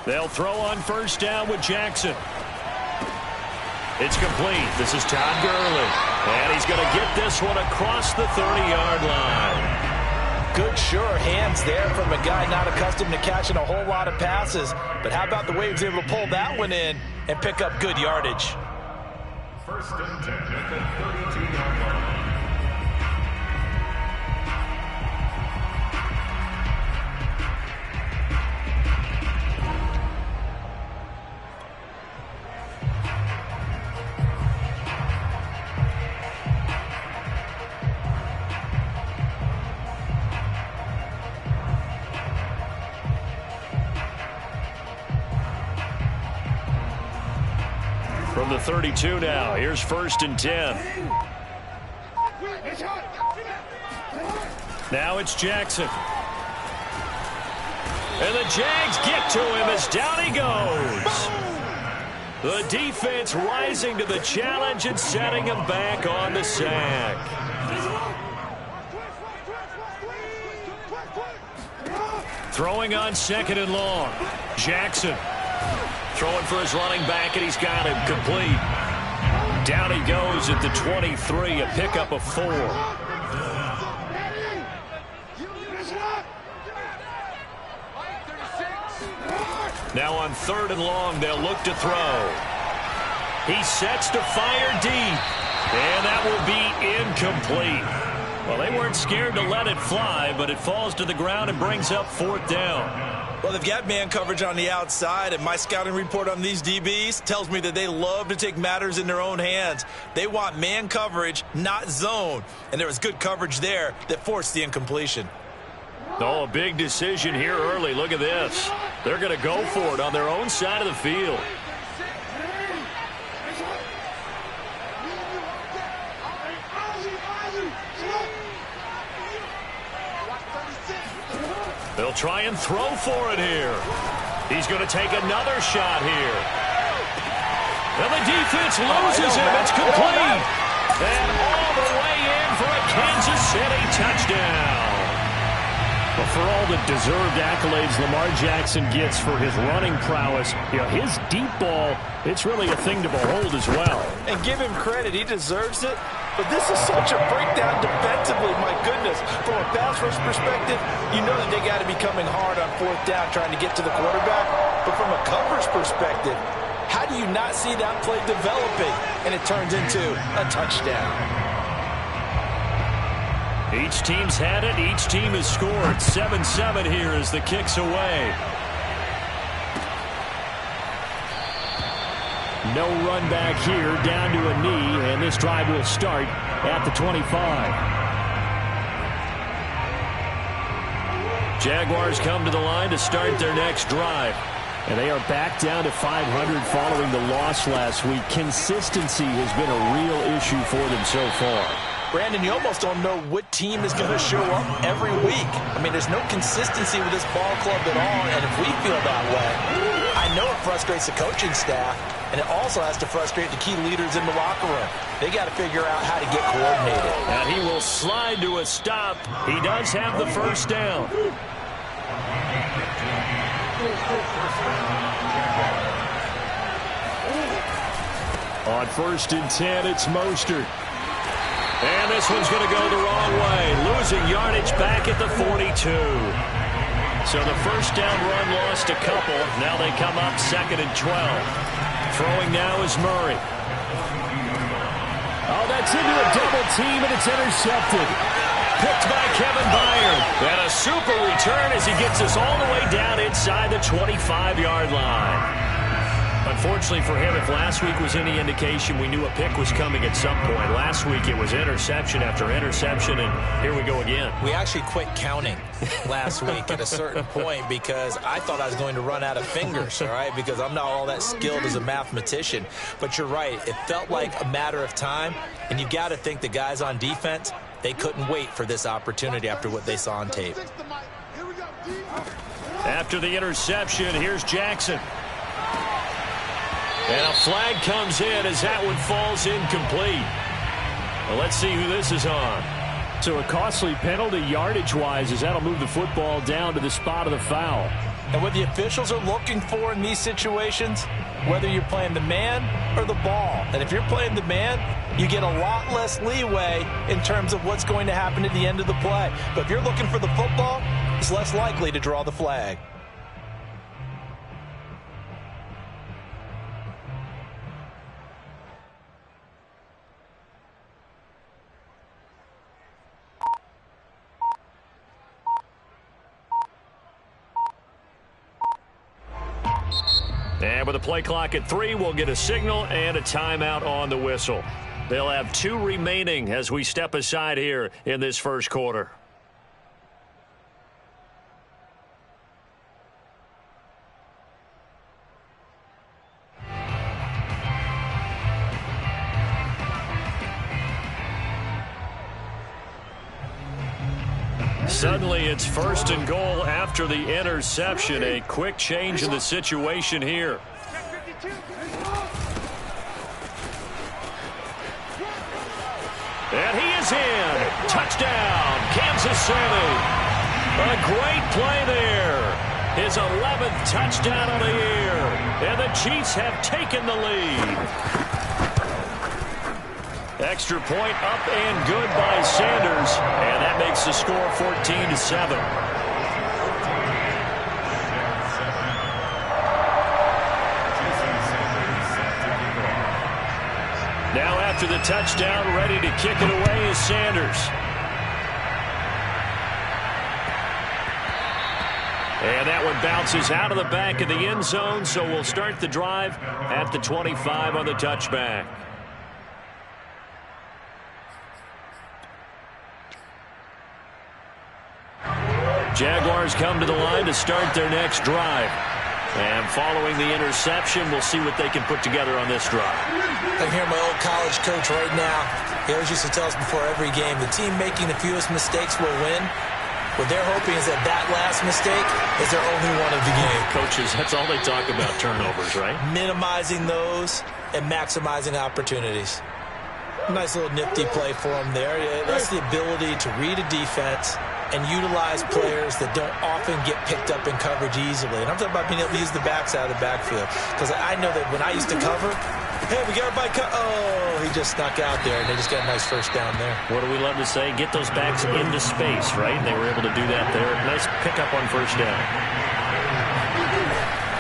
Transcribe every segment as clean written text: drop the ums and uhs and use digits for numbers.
They'll throw on first down with Jackson. It's complete. This is Todd Gurley. And he's going to get this one across the 30-yard line. Good, sure hands there from a guy not accustomed to catching a whole lot of passes. But how about the way he was able to pull that one in and pick up good yardage? First and 10 at the 32-yard line. From the 32 now, here's first and 10. Now it's Jackson. And the Jags get to him as down he goes. The defense rising to the challenge and setting him back on the sack. Throwing on second and long. Jackson. Throwing for his running back, and he's got him complete. Down he goes at the 23, a pickup of 4. Now on third and long, they'll look to throw. He sets to fire deep, and that will be incomplete. Well, they weren't scared to let it fly, but it falls to the ground and brings up fourth down. Well, they've got man coverage on the outside, and my scouting report on these DBs tells me that they love to take matters in their own hands. They want man coverage, not zone. And there was good coverage there that forced the incompletion. Oh, a big decision here early. Look at this. They're going to go for it on their own side of the field. They'll try and throw for it here. He's going to take another shot here. And the defense loses him. It's complete. And all the way in for a Kansas City touchdown. But for all the deserved accolades Lamar Jackson gets for his running prowess, his deep ball, it's really a thing to behold as well. And give him credit. He deserves it. But this is such a breakdown defensively, my goodness. From a pass rush perspective, you know that they got to be coming hard on fourth down trying to get to the quarterback. But from a coverage perspective, how do you not see that play developing? And it turns into a touchdown. Each team's had it. Each team has scored. 7-7 here as the kick's away. No run back here, down to a knee, and this drive will start at the 25. Jaguars come to the line to start their next drive. And they are back down to 500 following the loss last week. Consistency has been a real issue for them so far. Brandon, you almost don't know what team is going to show up every week. I mean, there's no consistency with this ball club at all, and if we feel that way, I know it frustrates the coaching staff, and it also has to frustrate the key leaders in the locker room. They got to figure out how to get coordinated. And he will slide to a stop. He does have the first down. On first and 10, it's Mostert. And this one's going to go the wrong way. Losing yardage back at the 42. So the first down run lost a couple. Now they come up second and 12. Throwing now is Murray. Oh, that's into a double team, and it's intercepted. Picked by Kevin Byard. And a super return as he gets us all the way down inside the 25-yard line. Unfortunately for him, if last week was any indication, we knew a pick was coming at some point. Last week it was interception after interception, and here we go again. We actually quit counting last week at a certain point because I thought I was going to run out of fingers, all right, because I'm not all that skilled as a mathematician. But you're right. It felt like a matter of time, and you got to think the guys on defense, they couldn't wait for this opportunity after what they saw on tape. After the interception, here's Jackson. And a flag comes in as that one falls incomplete. Well, let's see who this is on. So a costly penalty yardage-wise as that'll move the football down to the spot of the foul. And what the officials are looking for in these situations, whether you're playing the man or the ball. And if you're playing the man, you get a lot less leeway in terms of what's going to happen at the end of the play. But if you're looking for the football, it's less likely to draw the flag. And with a play clock at 3, we'll get a signal and a timeout on the whistle. They'll have 2 remaining as we step aside here in this first quarter. Suddenly, it's 1st and goal after the interception. A quick change in the situation here. And he is in. Touchdown, Kansas City. A great play there. His 11th touchdown of the year. And the Chiefs have taken the lead. Extra point up and good by Sanders. And that makes the score 14-7. Now after the touchdown, ready to kick it away is Sanders. And that one bounces out of the back of the end zone, so we'll start the drive at the 25 on the touchback. Jaguars come to the line to start their next drive. And following the interception, we'll see what they can put together on this drive. I'm hearing my old college coach right now. He always used to tell us before every game, the team making the fewest mistakes will win. What they're hoping is that that last mistake is their only one of the game. Coaches, that's all they talk about, turnovers, right? Minimizing those and maximizing opportunities. Nice little nifty play for them there. That's the ability to read a defense and utilize players that don't often get picked up in coverage easily. And I'm talking about being able to use the backs out of the backfield. Because I know that when I used to cover, hey, we got everybody oh, he just snuck out there, and they just got a nice first down there. What do we love to say? Get those backs into space, right? And they were able to do that there. Nice pickup on first down.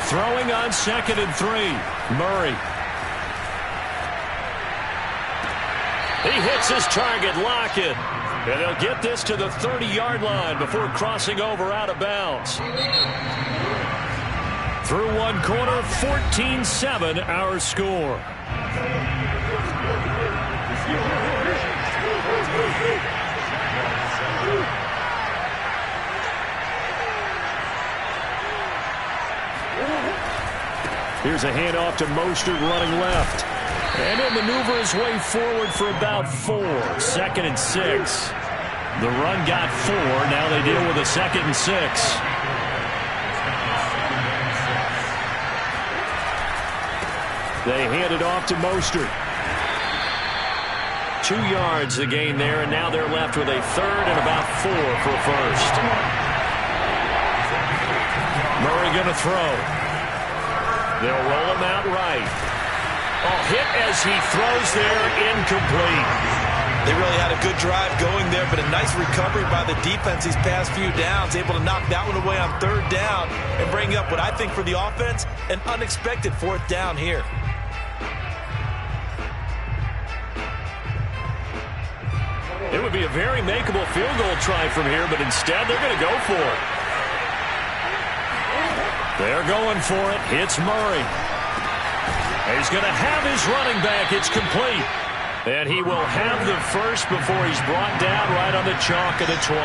Throwing on 2nd and 3. Murray. He hits his target, Lockett. And they'll get this to the 30-yard line before crossing over out of bounds. Through one quarter, 14-7 our score. Here's a handoff to Mostert running left. And he'll maneuver his way forward for about 4. 2nd and 6. The run got 4. Now they deal with a 2nd and 6. They hand it off to Mostert. 2 yards the gain there, and now they're left with a 3rd and about 4 for a first. Murray going to throw. They'll roll him out right. Hit as he throws there, incomplete. They really had a good drive going there, but a nice recovery by the defense these past few downs, able to knock that one away on 3rd down and bring up what I think for the offense, an unexpected 4th down here. It would be a very makeable field goal try from here, but instead they're going to go for it. They're going for it. It's Murray. He's going to have his running back. It's complete. And he will have the first before he's brought down right on the chalk of the 20.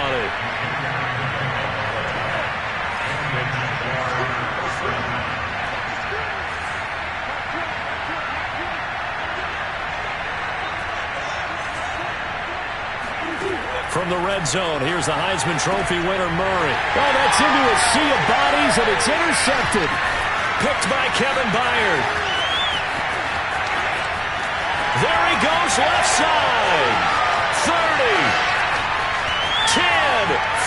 From the red zone, here's the Heisman Trophy winner, Murray. Oh, that's into a sea of bodies, and it's intercepted. Picked by Kevin Byard. There he goes, left side. 30, 10,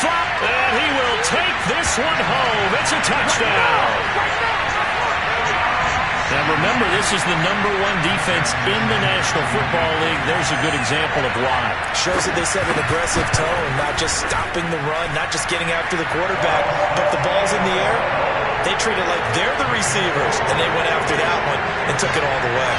5, and he will take this this one home. It's a touchdown. Now remember, this is the #1 defense in the National Football League. There's a good example of why. Shows that they set an aggressive tone, not just stopping the run, not just getting after the quarterback, but the ball's in the air. They treat it like they're the receivers, and they went after that one and took it all the way.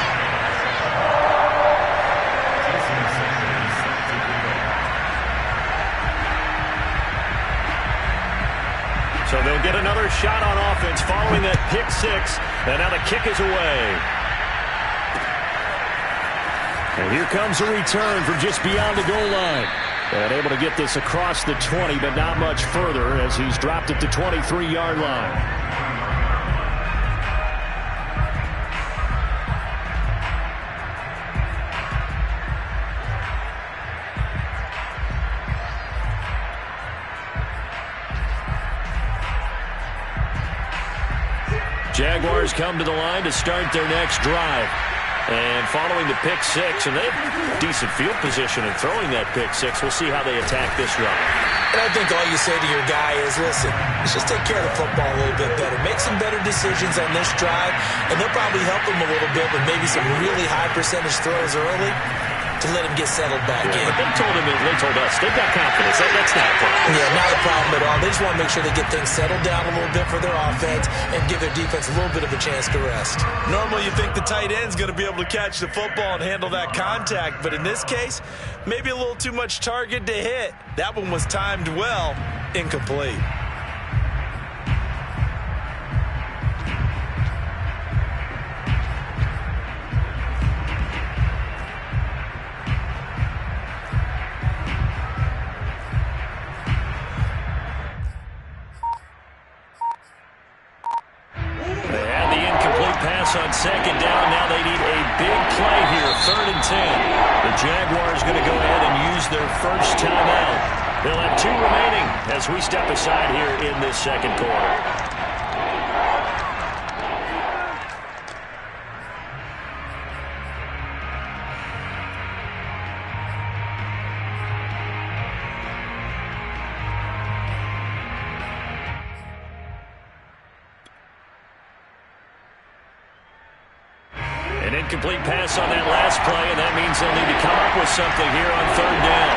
So they'll get another shot on offense following that pick six. And now the kick is away. And here comes a return from just beyond the goal line. And able to get this across the 20, but not much further as he's dropped it to 23-yard line. Jaguars come to the line to start their next drive. And following the pick six, and they have decent field position in throwing that pick six. We'll see how they attack this drive. And I think all you say to your guy is, listen, let's just take care of the football a little bit better. Make some better decisions on this drive, and they'll probably help him a little bit with maybe some really high percentage throws early to let him get settled back in. But they told us, they've got confidence. That's not a problem. Yeah, not a problem at all. They just want to make sure they get things settled down a little bit for their offense and give their defense a little bit of a chance to rest. Normally you think the tight end's going to be able to catch the football and handle that contact, but in this case, maybe a little too much target to hit. That one was timed well, incomplete. On second down, now they need a big play here, 3rd and 10. The Jaguars going to go ahead and use their first timeout. They'll have 2 remaining as we step aside here in this second quarter. An incomplete pass on that last play, and that means they'll need to come up with something here on 3rd down.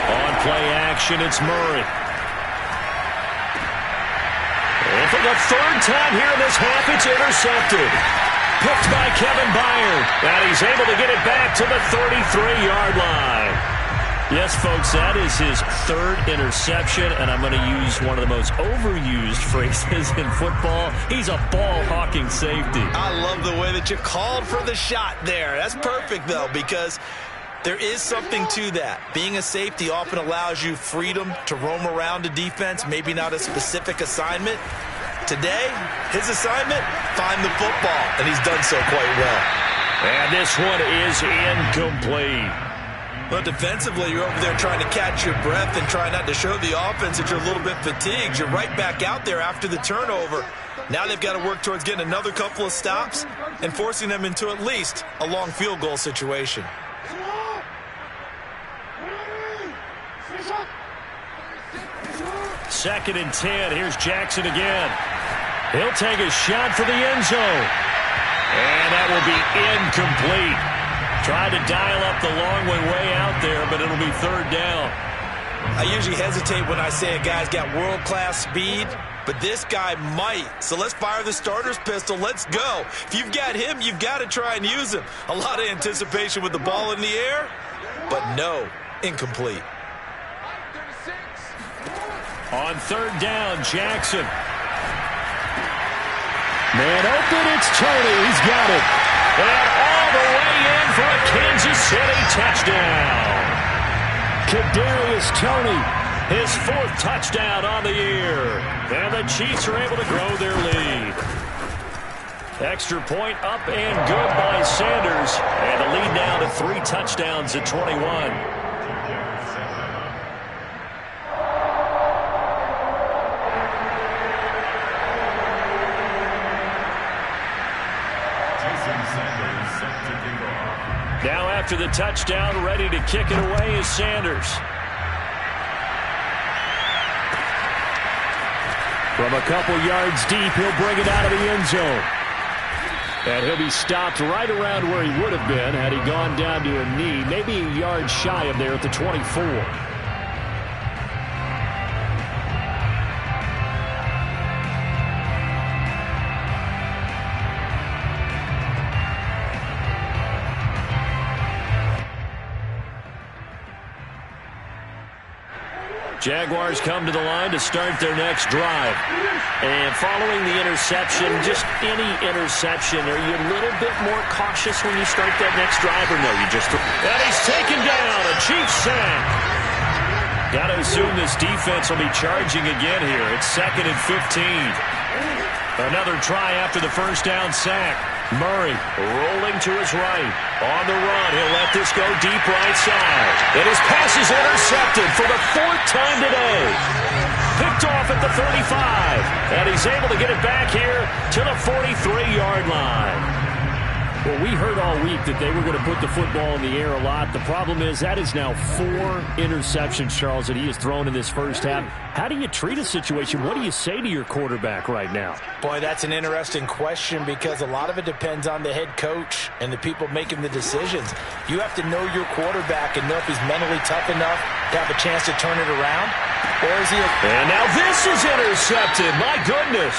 On play action, it's Murray. And for the 3rd time here in this half, it's intercepted. Picked by Kevin Byard, and he's able to get it back to the 33-yard line. Yes, folks, that is his 3rd interception, and I'm going to use one of the most overused phrases in football. He's a ball-hawking safety. I love the way that you called for the shot there. That's perfect, though, because there is something to that. Being a safety often allows you freedom to roam around a defense, maybe not a specific assignment. Today, his assignment, find the football, and he's done so quite well. And this one is incomplete. But defensively, you're over there trying to catch your breath and try not to show the offense that you're a little bit fatigued. You're right back out there after the turnover. Now they've got to work towards getting another couple of stops and forcing them into at least a long field goal situation. Second and 10. Here's Jackson again. He'll take a shot for the end zone. And that will be incomplete. Tried to dial up the long way out there, but it'll be 3rd down. I usually hesitate when I say a guy's got world-class speed, but this guy might. So let's fire the starter's pistol. Let's go. If you've got him, you've got to try and use him. A lot of anticipation with the ball in the air, but no, incomplete. On 3rd down, Jackson. Man open, it's Toney. He's got it. And all the way in for a Kansas City touchdown. Kadarius Toney, his 4th touchdown on the year. And the Chiefs are able to grow their lead. Extra point up and good by Sanders. And the lead down to 3 touchdowns at 21. Now after the touchdown, ready to kick it away is Sanders. From a couple yards deep, he'll bring it out of the end zone. And he'll be stopped right around where he would have been had he gone down to a knee, maybe a yard shy of there at the 24. Jaguars come to the line to start their next drive. And following the interception, just any interception, are you a little bit more cautious when you start that next drive, or no? You just... And he's taken down, a Chiefs sack. Got to assume this defense will be charging again here. It's 2nd and 15. Another try after the first down sack. Murray rolling to his right. On the run, he'll let this go deep right side. And his pass is intercepted for the 4th time today. Picked off at the 35. And he's able to get it back here to the 43-yard line. Well, we heard all week that they were going to put the football in the air a lot. The problem is that is now 4 interceptions, Charles, that he has thrown in this first half. How do you treat a situation? What do you say to your quarterback right now? Boy, that's an interesting question because a lot of it depends on the head coach and the people making the decisions. You have to know your quarterback and know if he's mentally tough enough to have a chance to turn it around. Or is he... And now this is intercepted. My goodness.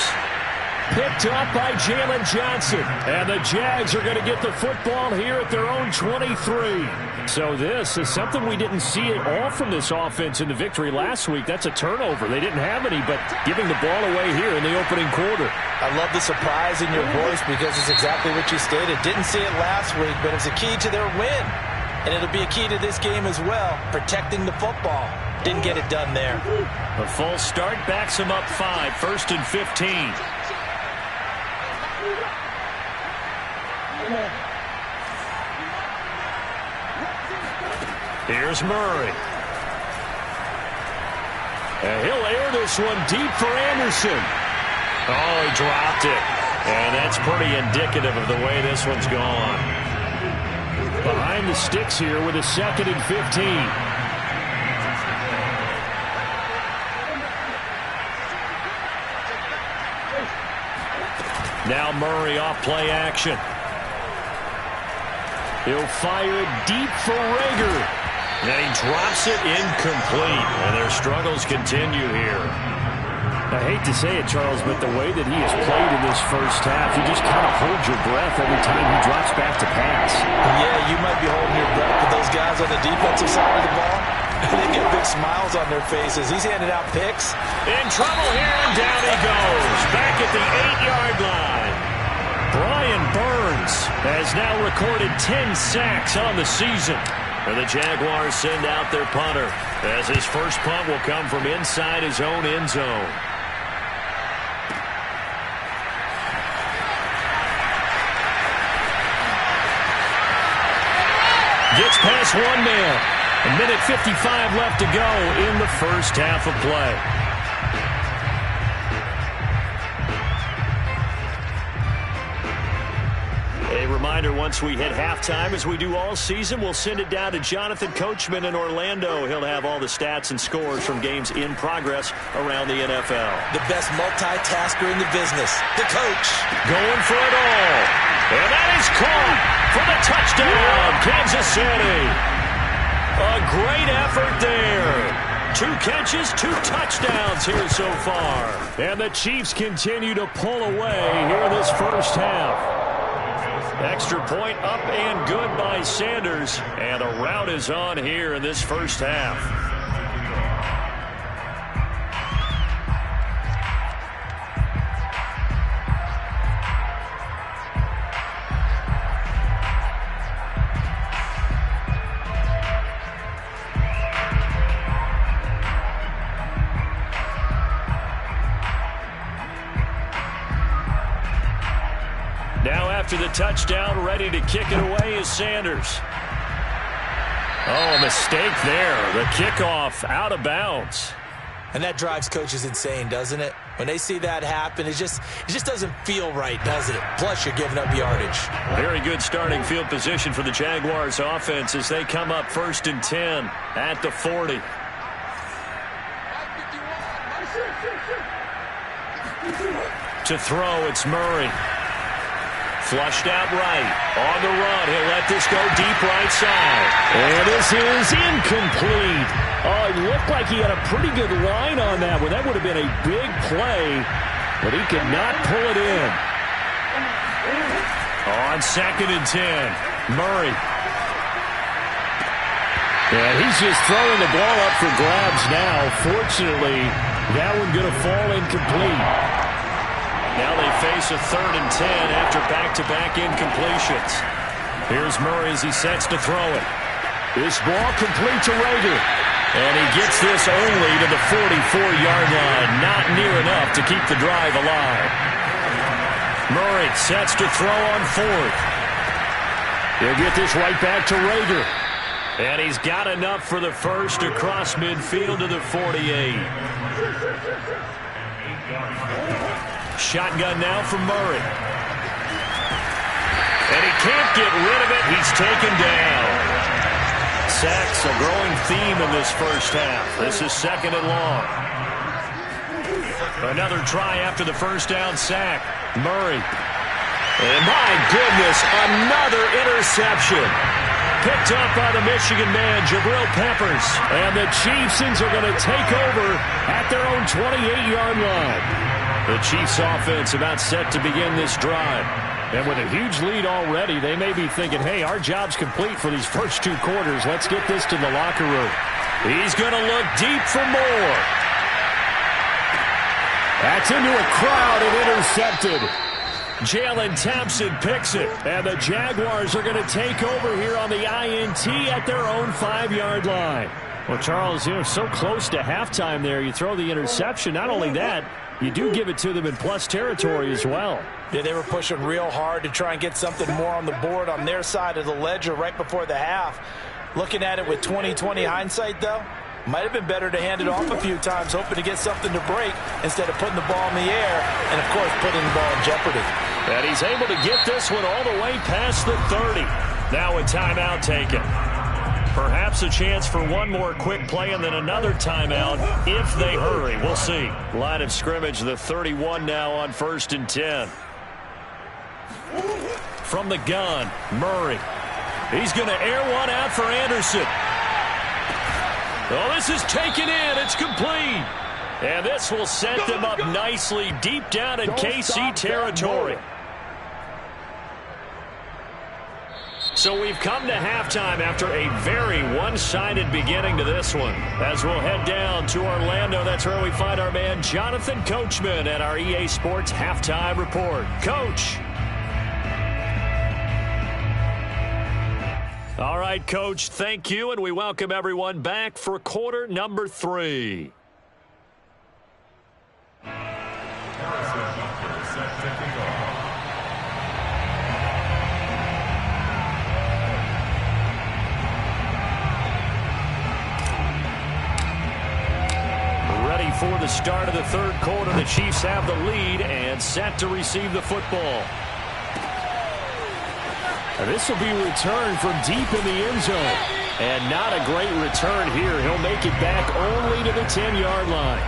Picked up by Jalen Johnson. And the Jags are going to get the football here at their own 23. So this is something we didn't see at all from this offense in the victory last week. That's a turnover. They didn't have any, but giving the ball away here in the opening quarter. I love the surprise in your voice because it's exactly what you stated. Didn't see it last week, but it was a key to their win. And it'll be a key to this game as well, protecting the football. Didn't get it done there. A full start backs him up 5, 1st and 15. Here's Murray. And he'll air this one deep for Anderson. Oh, he dropped it. And that's pretty indicative of the way this one's gone. Behind the sticks here with a 2nd and 15. Now Murray off play action. He'll fire it deep for Rager. And he drops it incomplete. And their struggles continue here. I hate to say it, Charles, but the way that he has played in this first half, you just kind of hold your breath every time he drops back to pass. Yeah, you might be holding your breath, but those guys on the defensive side of the ball, they get big smiles on their faces. He's handing out picks. In trouble here, and down he goes. Back at the 8-yard line. Brian Burns has now recorded 10 sacks on the season. And the Jaguars send out their punter as his first punt will come from inside his own end zone. Gets past one man. 1:55 left to go in the first half of play. A reminder, once we hit halftime, as we do all season, we'll send it down to Jonathan Coachman in Orlando. He'll have all the stats and scores from games in progress around the NFL. The best multitasker in the business, the coach. Going for it all. And that is caught for the touchdown, Kansas City. A great effort there. 2 catches, 2 touchdowns here so far. And the Chiefs continue to pull away here in this first half. Extra point up and good by Sanders. And a rout is on here in this first half. Now after the touchdown, ready to kick it away is Sanders. Oh, a mistake there. The kickoff out of bounds. And that drives coaches insane, doesn't it? When they see that happen, it just doesn't feel right, does it? Plus, you're giving up yardage. Very good starting field position for the Jaguars offense as they come up 1st and 10 at the 40. To throw, it's Murray. Flushed out right. On the run, he'll let this go deep right side. And this is incomplete. Oh, it looked like he had a pretty good line on that one. That would have been a big play, but he could not pull it in. On 2nd and 10, Murray. And he's just throwing the ball up for grabs now. Fortunately, that one going to fall incomplete. Now they face a 3rd and 10 after back-to-back incompletions. Here's Murray as he sets to throw it. This ball complete to Rager. And he gets this only to the 44-yard line. Not near enough to keep the drive alive. Murray sets to throw on 4th. He'll get this right back to Rager. And he's got enough for the first across midfield to the 48. Shotgun now for Murray. And he can't get rid of it. He's taken down. Sacks a growing theme in this first half. This is 2nd and long. Another try after the first down sack. Murray. And my goodness, another interception. Picked up by the Michigan man, Jabril Peppers. And the Chiefs are going to take over at their own 28-yard line. The Chiefs offense about set to begin this drive. And with a huge lead already, they may be thinking, hey, our job's complete for these first 2 quarters. Let's get this to the locker room. He's going to look deep for more. That's into a crowd and intercepted. Jalen Thompson picks it. And the Jaguars are going to take over here on the INT at their own 5-yard line. Well, Charles, so close to halftime there. You throw the interception. Not only that, you do give it to them in plus territory as well. Yeah, they were pushing real hard to try and get something more on the board on their side of the ledger right before the half. Looking at it with 20/20 hindsight, though, might have been better to hand it off a few times, hoping to get something to break instead of putting the ball in the air and, of course, putting the ball in jeopardy. And he's able to get this one all the way past the 30. Now a timeout taken. Perhaps a chance for one more quick play and then another timeout if they hurry. We'll see. Line of scrimmage, the 31 now on 1st and 10. From the gun, Murray. He's going to air one out for Anderson. Oh, this is taken in. It's complete. And this will set them up nicely deep down in KC territory. So we've come to halftime after a very one-sided beginning to this one. As we'll head down to Orlando, that's where we find our man Jonathan Coachman at our EA Sports Halftime Report. Coach. All right, Coach, thank you, and we welcome everyone back for quarter number 3. Ready for the start of the 3rd quarter. The Chiefs have the lead and set to receive the football. This will be returned from deep in the end zone. And not a great return here. He'll make it back only to the 10-yard line.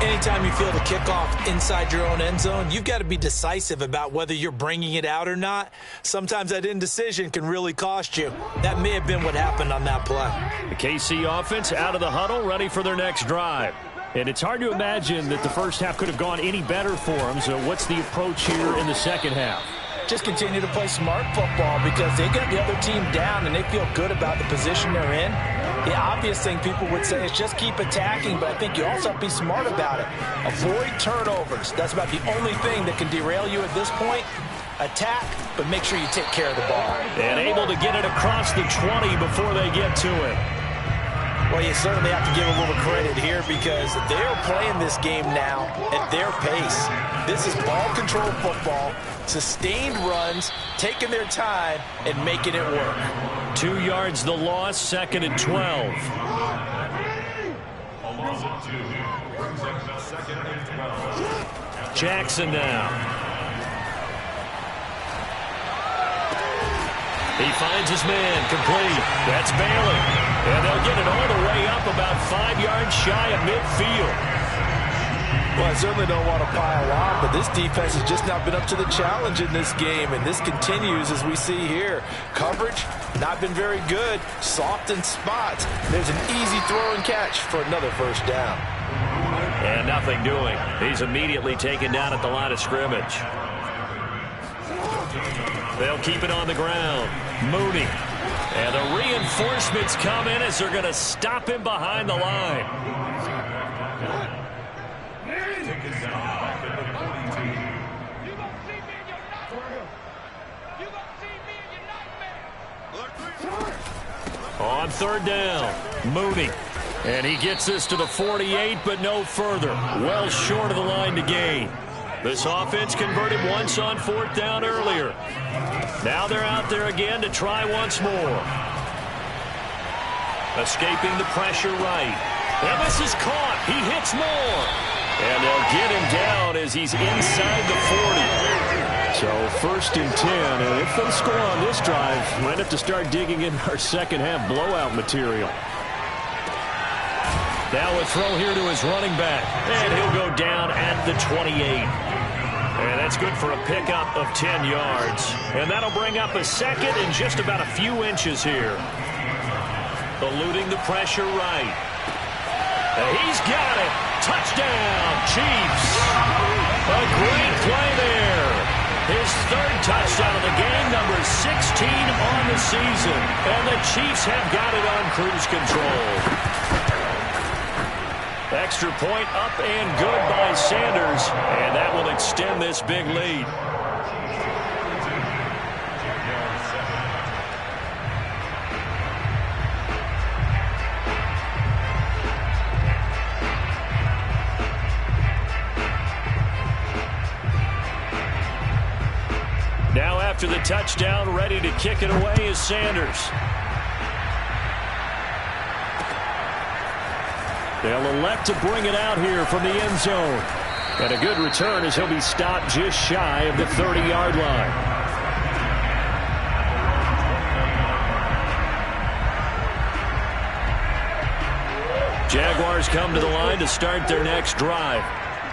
Anytime you feel the kickoff inside your own end zone, you've got to be decisive about whether you're bringing it out or not. Sometimes that indecision can really cost you. That may have been what happened on that play. The KC offense out of the huddle, ready for their next drive. And it's hard to imagine that the first half could have gone any better for them. So what's the approach here in the second half? Just continue to play smart football because they got the other team down and they feel good about the position they're in. The obvious thing people would say is just keep attacking, but I think you also have to be smart about it. Avoid turnovers. That's about the only thing that can derail you at this point. Attack, but make sure you take care of the ball. And able to get it across the 20 before they get to it. Well, you certainly have to give a little credit here because they're playing this game now at their pace. This is ball control football, sustained runs, taking their time, and making it work. 2 yards the loss, 2nd and 12. Loss of 2. Brings up the second and 12. Jackson now. He finds his man, complete. That's Bailey. And they'll get it all the way up about 5 yards shy of midfield. Well, I certainly don't want to pile on, but this defense has just not been up to the challenge in this game, and this continues as we see here. Coverage, not been very good. Soft in spots. There's an easy throw and catch for another first down. And nothing doing. He's immediately taken down at the line of scrimmage. They'll keep it on the ground. Mooney. And the reinforcements come in as they're going to stop him behind the line. On third down, Mooney. And he gets this to the 48, but no further. Well short of the line to gain. This offense converted once on fourth down earlier. Now they're out there again to try once more. Escaping the pressure right. And this is caught. He hits more. And they'll get him down as he's inside the 40. So first and 10, and if they score on this drive, we might have to start digging in our second half blowout material. Now a throw here to his running back, and he'll go down at the 28. And that's good for a pickup of 10 yards. And that'll bring up a second in just about a few inches here. Eluding the pressure right. And he's got it. Touchdown, Chiefs. A great play there. His third touchdown of the game, number 16 on the season. And the Chiefs have got it on cruise control. Extra point up and good by Sanders. And that will extend this big lead. Now after the touchdown, ready to kick it away is Sanders. They'll elect to bring it out here from the end zone. And a good return as he'll be stopped just shy of the 30-yard line. Jaguars come to the line to start their next drive.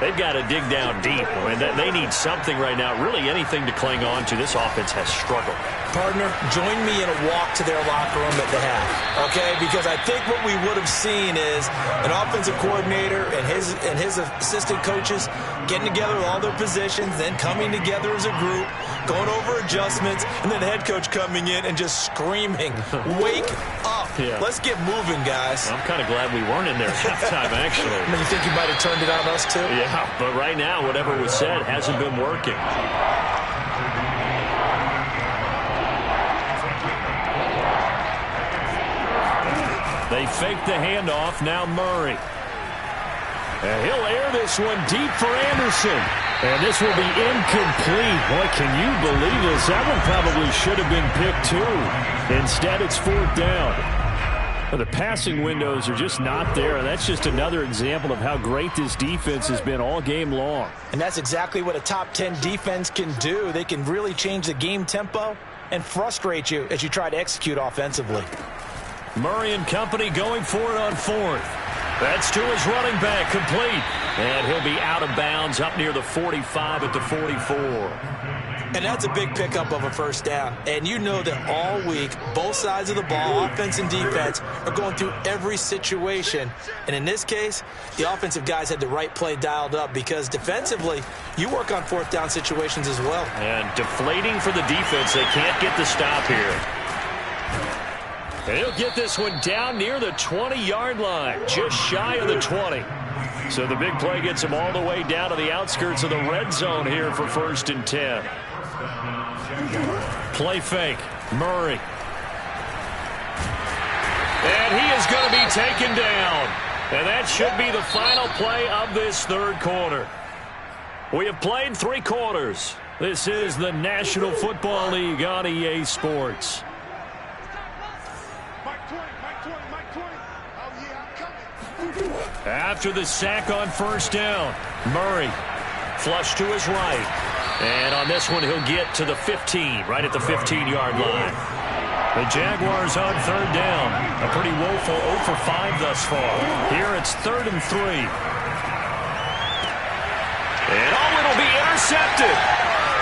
They've got to dig down deep. I mean, they need something right now, really anything to cling on to. This offense has struggled. Partner, join me in a walk to their locker room at the half, okay? Because I think what we would have seen is an offensive coordinator and his assistant coaches getting together with all their positions, then coming together as a group, going over adjustments, and then the head coach coming in and just screaming, wake up. Yeah. Let's get moving, guys. I'm kind of glad we weren't in there at halftime, actually. I mean, you think you might have turned it on us, too? Yeah, but right now, whatever was said hasn't been working. They fake the handoff. Now Murray. And he'll air this one deep for Anderson. And this will be incomplete. Boy, can you believe this? That one probably should have been picked too. Instead, it's fourth down. Well, the passing windows are just not there. And that's just another example of how great this defense has been all game long. And that's exactly what a top 10 defense can do. They can really change the game tempo and frustrate you as you try to execute offensively. Murray and company going for it on fourth. That's to his running back, complete. And he'll be out of bounds up near the 45 at the 44. And that's a big pickup of a first down. And you know that all week, both sides of the ball, offense and defense, are going through every situation. And in this case, the offensive guys had the right play dialed up because defensively, you work on fourth down situations as well. And deflating for the defense. They can't get the stop here. And he'll get this one down near the 20-yard line, just shy of the 20. So the big play gets him all the way down to the outskirts of the red zone here for first and 10. Play fake, Murray. And he is going to be taken down. And that should be the final play of this third quarter. We have played 3 quarters. This is the National Football League on EA Sports. Mike 20, Mike 20, Mike 20. Oh, yeah, I'm coming. After the sack on first down, Murray flush to his right. And on this one, he'll get to the 15, right at the 15-yard line. The Jaguars on third down. A pretty woeful 0 for 5 thus far. Here it's 3rd and 3. And it'll be intercepted.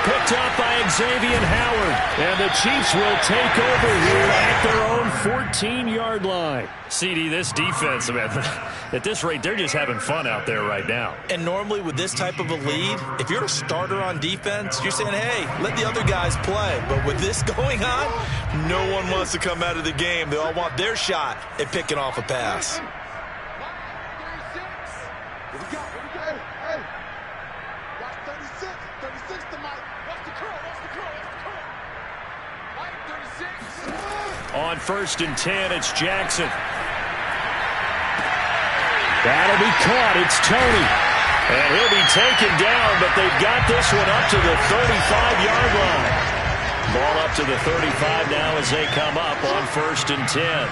Picked up by Xavier Howard. And the Chiefs will take over here at their own 14-yard line. CD, this defense, man, at this rate, they're just having fun out there right now. And normally with this type of a lead, if you're a starter on defense, you're saying, hey, let the other guys play. But with this going on, no one wants to come out of the game. They all want their shot at picking off a pass. On 1st and 10, it's Jackson. That'll be caught. It's Toney. And he'll be taken down, but they've got this one up to the 35-yard line. Ball up to the 35 now as they come up on 1st and 10.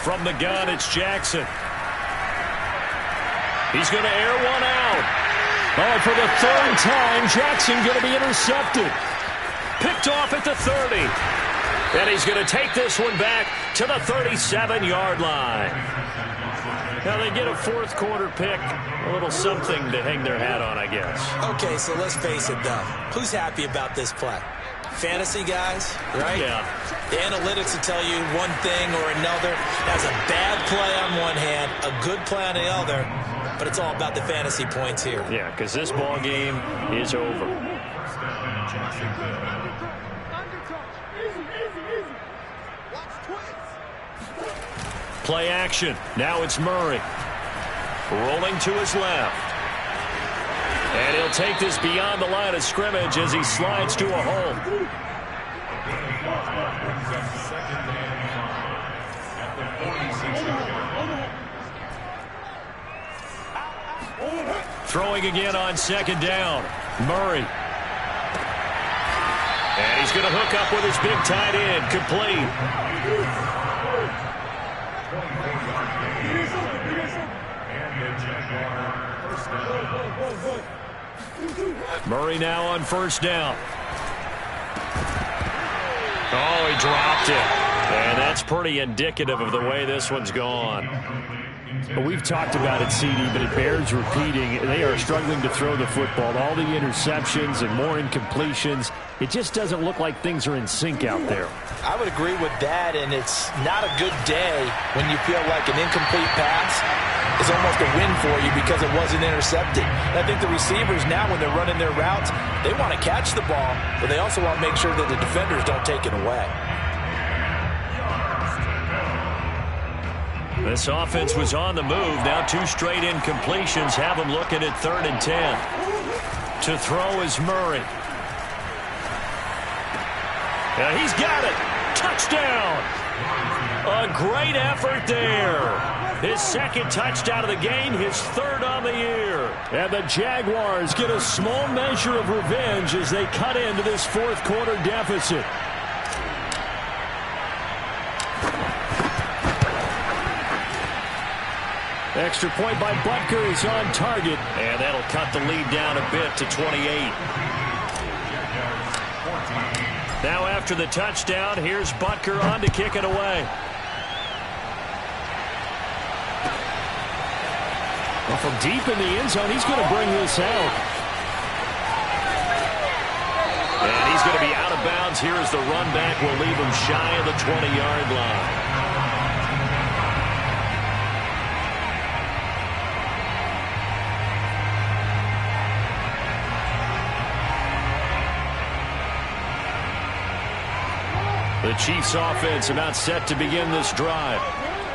From the gun, it's Jackson. He's going to air one out. Oh, for the 3rd time, Jackson going to be intercepted. Picked off at the 30. And he's going to take this one back to the 37-yard line. Now they get a 4th quarter pick. A little something to hang their hat on, I guess. Okay, so let's face it, though. Who's happy about this play? Fantasy guys, right? Yeah. The analytics will tell you one thing or another. That's a bad play on one hand, a good play on the other. But it's all about the fantasy points here. Yeah, because this ball game is over. Play action. Now it's Murray. Rolling to his left. And he'll take this beyond the line of scrimmage as he slides to a hole. Throwing again on 2nd down. Murray. And he's going to hook up with his big tight end. Complete. Murray now on 1st down. Oh, he dropped it. And that's pretty indicative of the way this one's gone. We've talked about it, CD, but it bears repeating. They are struggling to throw the football. All the interceptions and more incompletions. It just doesn't look like things are in sync out there. I would agree with that, and it's not a good day when you feel like an incomplete pass is almost a win for you because it wasn't intercepted. And I think the receivers now, when they're running their routes, they want to catch the ball, but they also want to make sure that the defenders don't take it away. This offense was on the move. Now 2 straight incompletions have them looking at 3rd and 10. To throw is Murray. And he's got it. Touchdown. A great effort there. His 2nd touchdown of the game, his 3rd on the year. And the Jaguars get a small measure of revenge as they cut into this 4th quarter deficit. Extra point by Butker is on target. And that'll cut the lead down a bit to 28. Now after the touchdown, here's Butker on to kick it away. Well, from deep in the end zone, he's going to bring this out. And he's going to be out of bounds here as the run back will leave him shy of the 20-yard line. The Chiefs offense about set to begin this drive.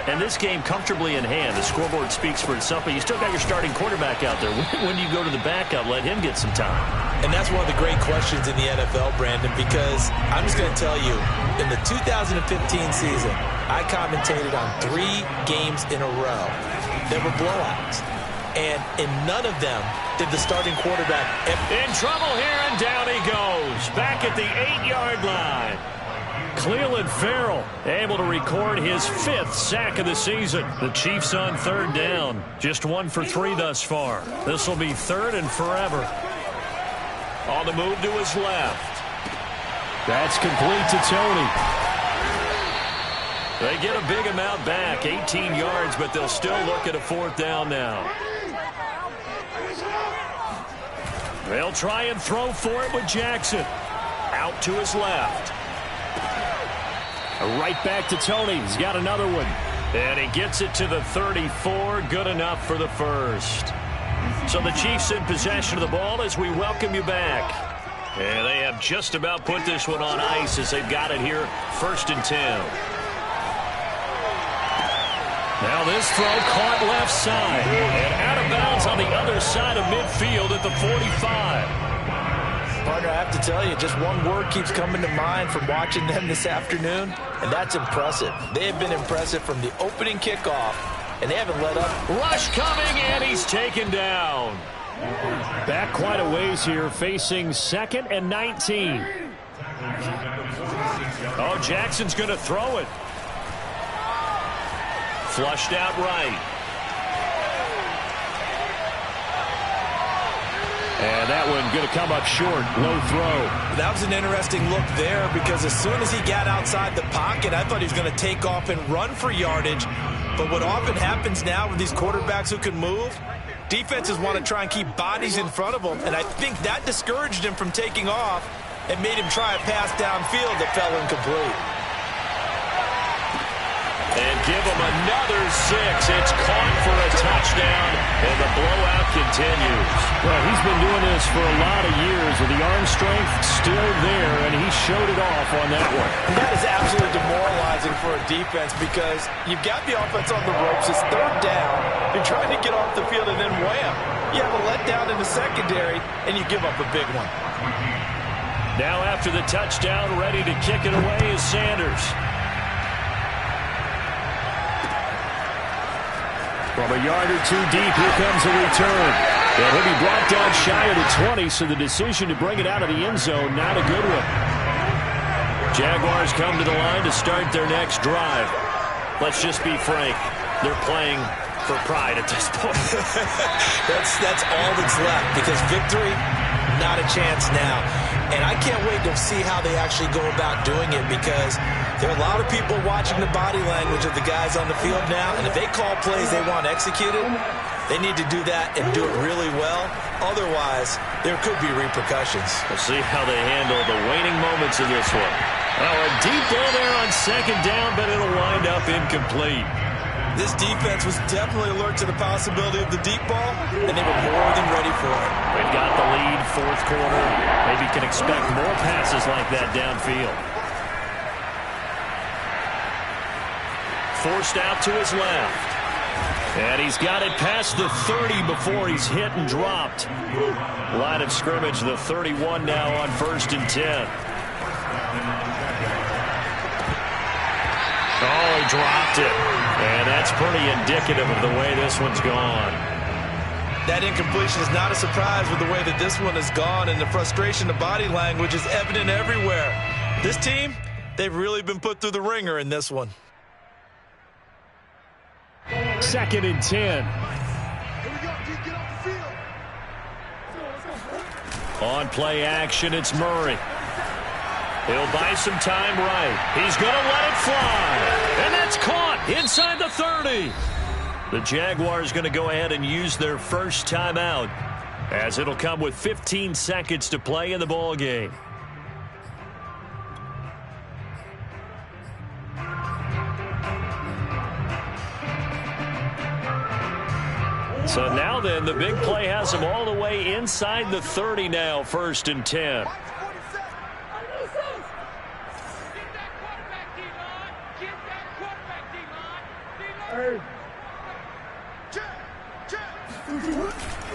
And this game comfortably in hand. The scoreboard speaks for itself, but you still got your starting quarterback out there. When do you go to the backup, let him get some time? And that's one of the great questions in the NFL, Brandon, because I'm just going to tell you, in the 2015 season, I commentated on 3 games in a row. There were blowouts. And in none of them did the starting quarterback... In trouble here, and down he goes. Back at the 8-yard line. Clelin Ferrell able to record his 5th sack of the season. The Chiefs on 3rd down. Just 1 for 3 thus far. This will be 3rd and forever. On the move to his left. That's complete to Tony. They get a big amount back, 18 yards, but they'll still look at a 4th down now. They'll try and throw for it with Jackson. Out to his left. Right back to Tony. He's got another one. And he gets it to the 34. Good enough for the first. So the Chiefs in possession of the ball as we welcome you back. And they have just about put this one on ice as they've got it here, 1st and 10. Now this throw caught left side. And out of bounds on the other side of midfield at the 45. Partner, I have to tell you, just one word keeps coming to mind from watching them this afternoon, and that's impressive. They have been impressive from the opening kickoff, and they haven't let up. Rush coming, and he's taken down. Back quite a ways here, facing 2nd and 19. Oh, Jackson's going to throw it. Flushed out right. And that one going to come up short. Low throw. That was an interesting look there because as soon as he got outside the pocket, I thought he was going to take off and run for yardage. But what often happens now with these quarterbacks who can move, defenses want to try and keep bodies in front of them. And I think that discouraged him from taking off and made him try a pass downfield that fell incomplete. And give him another 6. It's caught for a touchdown, and the blowout continues. Well, he's been doing this for a lot of years, with the arm strength still there, and he showed it off on that one. And that is absolutely demoralizing for a defense because you've got the offense on the ropes. It's 3rd down. You're trying to get off the field, and then wham, you have a letdown in the secondary, and you give up a big one. Now after the touchdown, ready to kick it away is Sanders. From a yard or 2 deep, here comes a return. And he'll be brought down shy of the 20, so the decision to bring it out of the end zone, not a good one. Jaguars come to the line to start their next drive. Let's just be frank. They're playing for pride at this point. That's all that's left because victory, not a chance now. And I can't wait to see how they actually go about doing it because there are a lot of people watching the body language of the guys on the field now. And if they call plays they want executed, they need to do that and do it really well. Otherwise, there could be repercussions. We'll see how they handle the waning moments of this one. Oh, a deep ball there on 2nd down, but it'll wind up incomplete. This defense was definitely alert to the possibility of the deep ball, and they were more than ready for it. They've got the lead, 4th quarter. Maybe can expect more passes like that downfield. Forced out to his left. And he's got it past the 30 before he's hit and dropped. Line of scrimmage, the 31 now on 1st and 10. Oh, he dropped it. And that's pretty indicative of the way this one's gone. That incompletion is not a surprise with the way that this one has gone, and the frustration, the body language is evident everywhere. This team, they've really been put through the ringer in this one. 2nd and 10. On play action, it's Murray. He'll buy some time right. He's going to let it fly. And that's caught inside the 30. The Jaguars going to go ahead and use their first timeout, as it'll come with 15 seconds to play in the ball game. So now then, the big play has them all the way inside the 30 now, 1st and 10.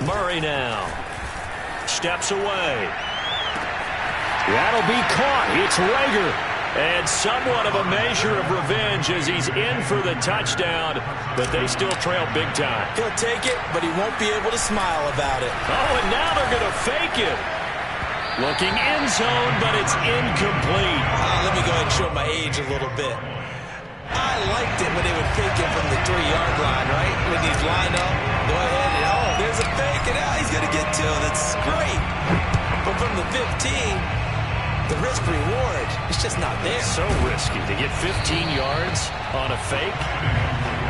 Murray now steps away. That'll be caught. It's Rager. And somewhat of a measure of revenge as he's in for the touchdown, but they still trail big time. He'll take it, but he won't be able to smile about it. Oh, and now they're going to fake it. Looking end zone, but it's incomplete. Let me go ahead and show my age a little bit. I liked it when they would fake it from the 3-yard line, right? When he'd line up, go ahead and, oh, there's a fake, and he's going to get 2. That's great. But from the 15, the risk-reward, it's just not there. It's so risky to get 15 yards on a fake.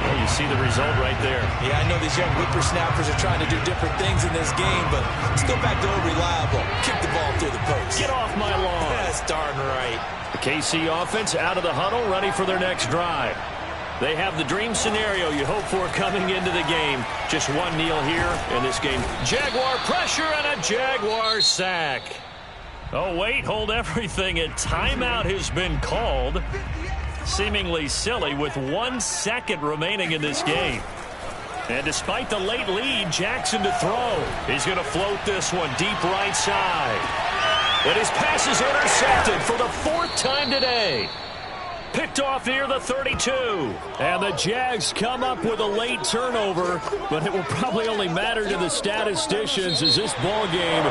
Well, you see the result right there. Yeah, I know these young whippersnappers are trying to do different things in this game, but let's go back to old reliable. Kick the ball through the post. Get off my lawn. That's darn right. The KC offense out of the huddle, ready for their next drive. They have the dream scenario you hope for coming into the game. Just one kneel here in this game. Jaguar pressure and a Jaguar sack. Oh, wait, hold everything. A timeout has been called. Seemingly silly with 1 second remaining in this game. And despite the late lead, Jackson to throw. He's going to float this one deep right side. And his pass is intercepted for the 4th time today. Picked off near the 32. And the Jags come up with a late turnover, but it will probably only matter to the statisticians as this ball game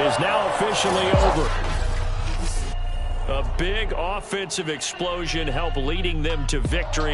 is now officially over. A big offensive explosion helped leading them to victory.